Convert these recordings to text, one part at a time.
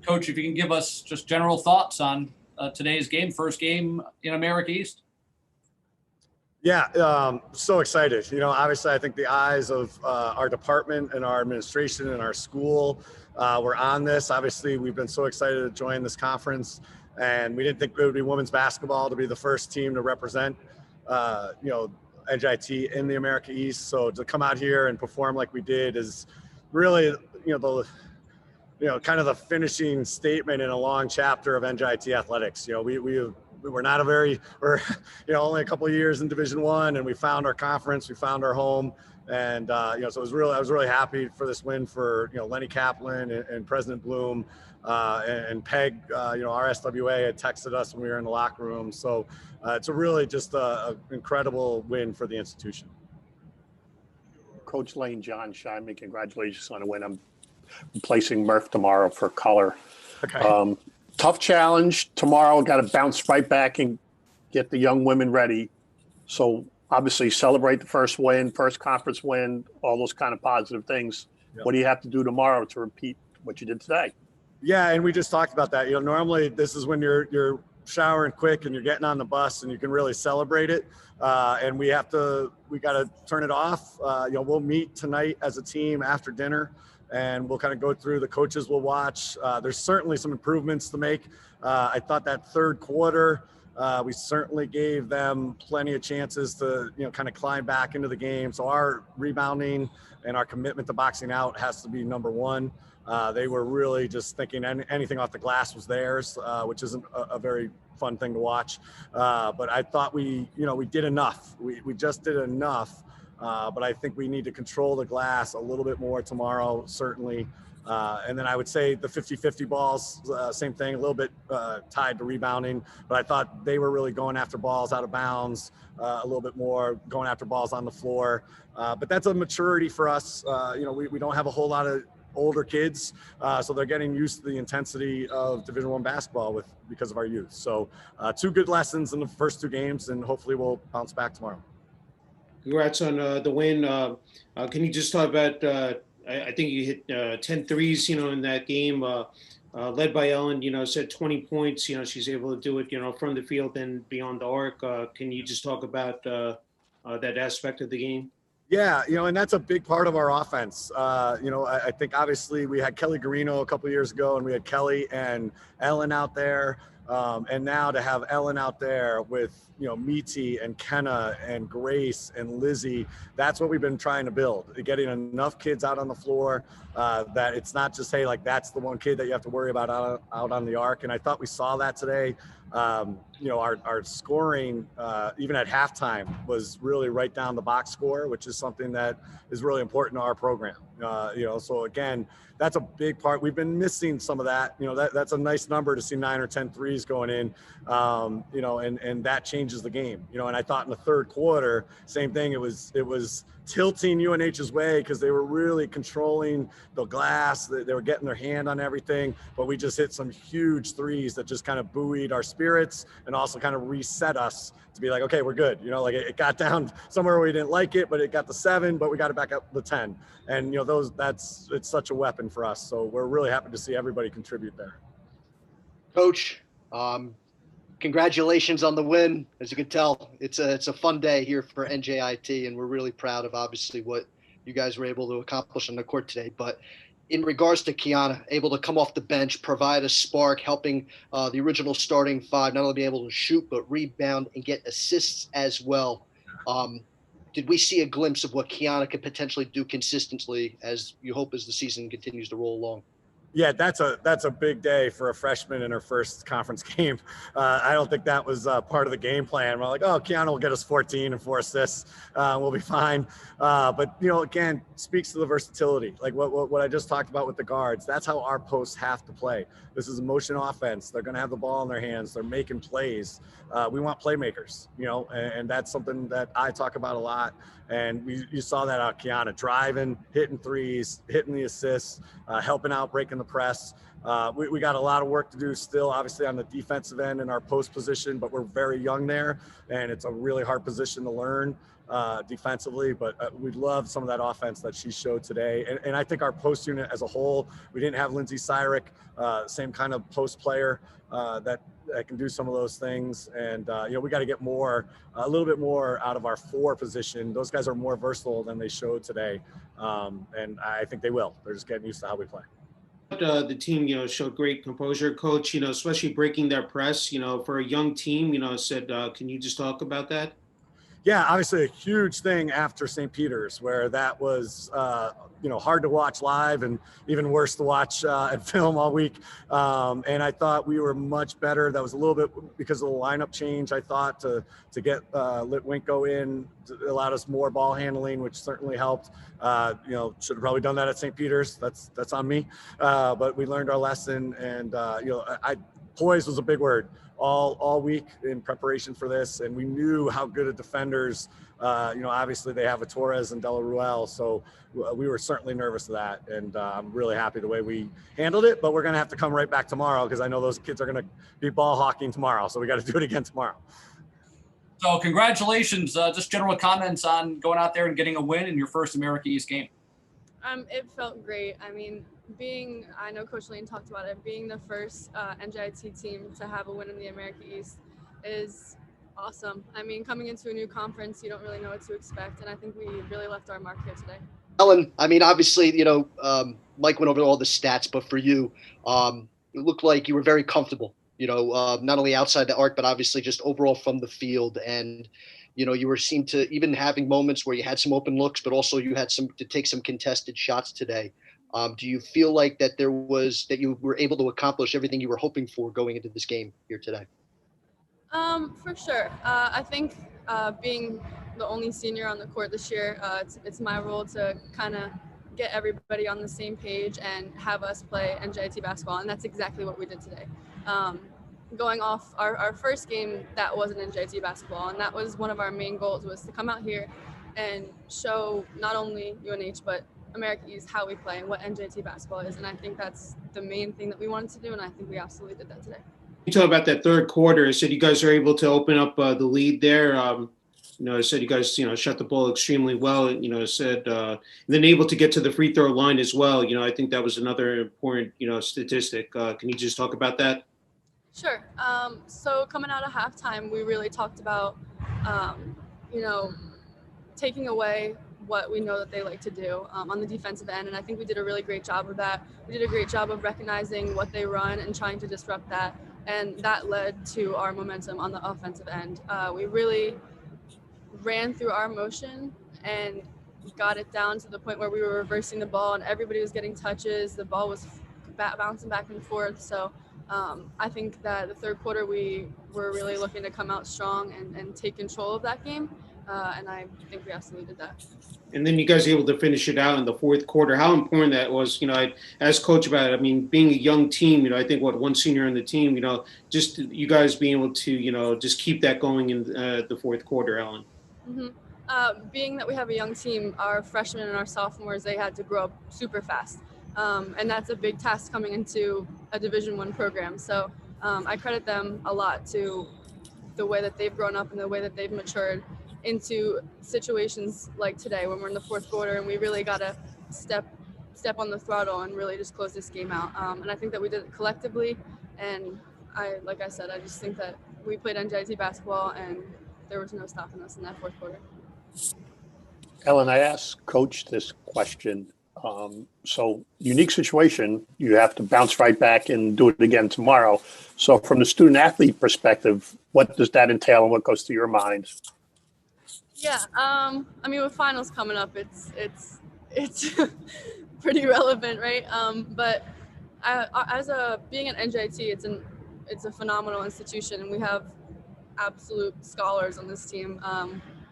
Coach, if you can give us just general thoughts on today's game, first game in America East. Yeah, so excited. You know, obviously, I think the eyes of our department and our administration and our school were on this. Obviously, we've been so excited to join this conference, and we didn't think it would be women's basketball to be the first team to represent, NJIT in the America East. So to come out here and perform like we did is really, kind of the finishing statement in a long chapter of NJIT athletics. You know, we're only a couple of years in Division I, and we found our conference, we found our home, and so I was really happy for this win for Lenny Kaplan and President Bloom and Peg. Our SWA had texted us when we were in the locker room, so it's a really just an incredible win for the institution. Coach Lane, John Scheinman, congratulations on a win. I'm replacing Murph tomorrow for color. Okay. Tough challenge tomorrow. Got to bounce right back and get the young women ready. So obviously celebrate the first win, first conference win, all those kind of positive things. Yep. What do you have to do tomorrow to repeat what you did today? Yeah, and we just talked about that. Normally this is when you're showering quick and you're getting on the bus and you can really celebrate it. And we got to turn it off. We'll meet tonight as a team after dinner, and we'll kind of go through, the coaches will watch. There's certainly some improvements to make. I thought that third quarter, we certainly gave them plenty of chances to, kind of climb back into the game. So our rebounding and our commitment to boxing out has to be number one. They were really just thinking anything off the glass was theirs, which isn't a very fun thing to watch. But I thought we did enough. We just did enough. But I think we need to control the glass a little bit more tomorrow, certainly. And then I would say the 50-50 balls, same thing, a little bit tied to rebounding. But I thought they were really going after balls out of bounds a little bit more, going after balls on the floor. But that's a maturity for us. We don't have a whole lot of older kids, so they're getting used to the intensity of Division I basketball because of our youth. So 2 good lessons in the first 2 games, and hopefully we'll bounce back tomorrow. Congrats on the win. Can you just talk about, I think you hit 10 threes, in that game, led by Ellyn, said 20 points, she's able to do it, from the field and beyond the arc. Can you just talk about that aspect of the game? Yeah, and that's a big part of our offense. I think obviously we had Kelly Garino a couple of years ago, and we had Kelly and Ellyn out there. And now to have Ellyn out there with, Meaty and Kenna and Grace and Lizzie, that's what we've been trying to build. Getting enough kids out on the floor that it's not just, hey, like that's the one kid that you have to worry about out on the arc. And I thought we saw that today. Our scoring, even at halftime, was really right down the box score, which is something that is really important to our program. So again, that's a big part. We've been missing some of that. That's a nice number to see 9 or 10 threes going in, and that changes the game. And I thought in the third quarter, same thing. It was tilting UNH's way because they were really controlling the glass. They were getting their hand on everything, but we just hit some huge threes that just kind of buoyed our spirits and also kind of reset us to be like, okay, we're good. It got down somewhere where we didn't like it, but it got to 7, but we got it back up to 10. And, it's such a weapon for us. So we're really happy to see everybody contribute there. Coach, congratulations on the win. As you can tell, it's a fun day here for NJIT, and we're really proud of obviously what you guys were able to accomplish on the court today. But in regards to Kiana, able to come off the bench, provide a spark, helping the original starting 5, not only be able to shoot, but rebound and get assists as well. Did we see a glimpse of what Kiana could potentially do consistently as you hope as the season continues to roll along? Yeah, that's a big day for a freshman in her first conference game. I don't think that was part of the game plan. We're like, oh, Kiana will get us 14 and 4 assists. We'll be fine. But, again, speaks to the versatility. Like what I just talked about with the guards. That's how our posts have to play. This is a motion offense. They're going to have the ball in their hands. They're making plays. We want playmakers, and that's something that I talk about a lot. And you saw that out Kiana, driving, hitting threes, hitting the assists, helping out, breaking the press. We got a lot of work to do still, obviously, on the defensive end in our post position, but we're very young there, and it's a really hard position to learn. defensively, but we love some of that offense that she showed today. And I think our post unit as a whole, we didn't have Lindsay Syrick, same kind of post player that can do some of those things. And, we got to get a little bit more out of our 4 position. Those guys are more versatile than they showed today. And I think they will. They're just getting used to how we play. The team, showed great composure, coach, especially breaking their press, for a young team, can you just talk about that? Yeah, obviously a huge thing after St. Peter's, where that was, hard to watch live and even worse to watch at film all week. And I thought we were much better. That was a little bit because of the lineup change, I thought, to get Litwinko in, allowed us more ball handling, which certainly helped. Should have probably done that at St. Peter's. That's on me. But we learned our lesson, and, poise was a big word all week in preparation for this, and we knew how good of defenders, obviously they have a Torres and Della Ruel, so we were certainly nervous of that, and I'm really happy the way we handled it, but we're going to have to come right back tomorrow because I know those kids are going to be ball hawking tomorrow, so we got to do it again tomorrow. So congratulations. Just general comments on going out there and getting a win in your first America East game. It felt great. I mean, I know Coach Lane talked about it, being the first NJIT team to have a win in the America East is awesome. I mean, coming into a new conference, you don't really know what to expect, and I think we really left our mark here today. Ellyn, I mean, obviously, Mike went over all the stats, but for you, it looked like you were very comfortable, not only outside the arc, but obviously just overall from the field. And, you seemed to even having moments where you had some open looks, but also you had to take some contested shots today. Do you feel like that you were able to accomplish everything you were hoping for going into this game here today? For sure. I think being the only senior on the court this year, it's my role to kind of get everybody on the same page and have us play NJIT basketball, and that's exactly what we did today. Going off our first game, that wasn't NJIT basketball, and that was one of our main goals, was to come out here and show not only UNH but America East how we play and what NJIT basketball is, and I think that's the main thing that we wanted to do, and I think we absolutely did that today. You talk about that third quarter. I said you guys are able to open up the lead there. I said you guys, shot the ball extremely well. And then able to get to the free throw line as well. I think that was another important, statistic. Can you just talk about that? Sure. So coming out of halftime, we really talked about, taking away what we know that they like to do on the defensive end. And I think we did a really great job of that. We did a great job of recognizing what they run and trying to disrupt that. And that led to our momentum on the offensive end. We really ran through our motion and got it down to the point where we were reversing the ball and everybody was getting touches. The ball was bouncing back and forth. So I think that the third quarter we were really looking to come out strong and take control of that game. And I think we absolutely did that. And then you guys were able to finish it out in the fourth quarter. How important that was, I asked Coach about it. I mean, being a young team, I think one senior on the team, just you guys being able to, just keep that going in the fourth quarter, Ellyn. Mm-hmm. Being that we have a young team, our freshmen and our sophomores, they had to grow up super fast. And that's a big task coming into a Division I program. So I credit them a lot to the way that they've grown up and the way that they've matured into situations like today when we're in the fourth quarter and we really got to step on the throttle and really just close this game out. And I think that we did it collectively. And like I said, I just think that we played NJIT basketball and there was no stopping us in that fourth quarter. Ellyn, I asked Coach this question. So unique situation, you have to bounce right back and do it again tomorrow. So from the student athlete perspective, what does that entail and what goes through your mind? Yeah, I mean, with finals coming up, it's pretty relevant, right? But being at NJIT, it's a phenomenal institution, and we have absolute scholars on this team,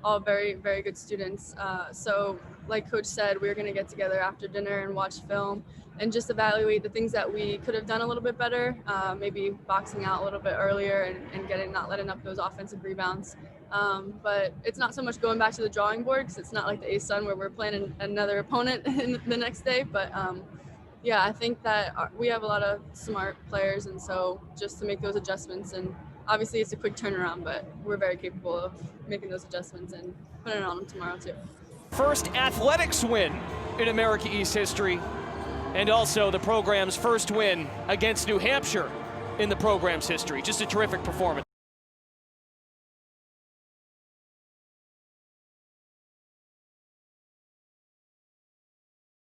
all very, very good students. So like Coach said, we're going to get together after dinner and watch film and just evaluate the things that we could have done a little bit better, maybe boxing out a little bit earlier and not letting up those offensive rebounds. But it's not so much going back to the drawing board because it's not like the ASUN where we're playing another opponent the next day. But yeah, I think that we have a lot of smart players, and so just to make those adjustments and obviously it's a quick turnaround, but we're very capable of making those adjustments and putting it on them tomorrow too. First athletics win in America East history, and also the program's first win against New Hampshire in the program's history. Just a terrific performance.